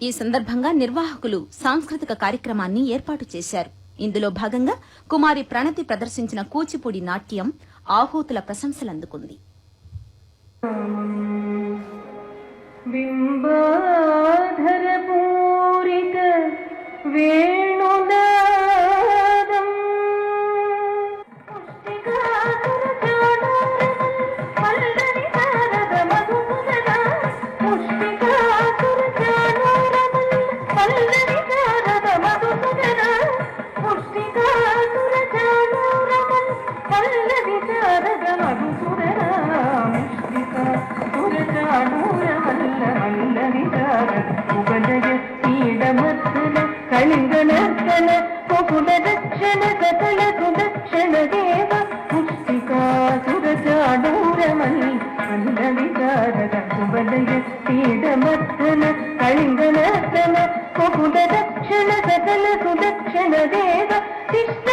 ఈ సందర్భంగా నిర్వాహకులు సాంస్కృతిక కార్యక్రమాన్ని ఏర్పాటు చేశారు. ఇందులో భాగంగా కుమారి ప్రణతి ప్రదర్శించిన కూచిపూడి నాట్యం ఆహూతుల ప్రశంసలందుకుంది. కళింగనర్తన కుకుల దక్షిణ సకల సుదక్షిణ దేవ పుష్టికాసురచాడూరమణి మల్ల విచారద కుబలయ పీడమర్తన కళింగనర్తన కుకుల దక్షిణ సకల సుదక్షిణ దేవ కృష్ణ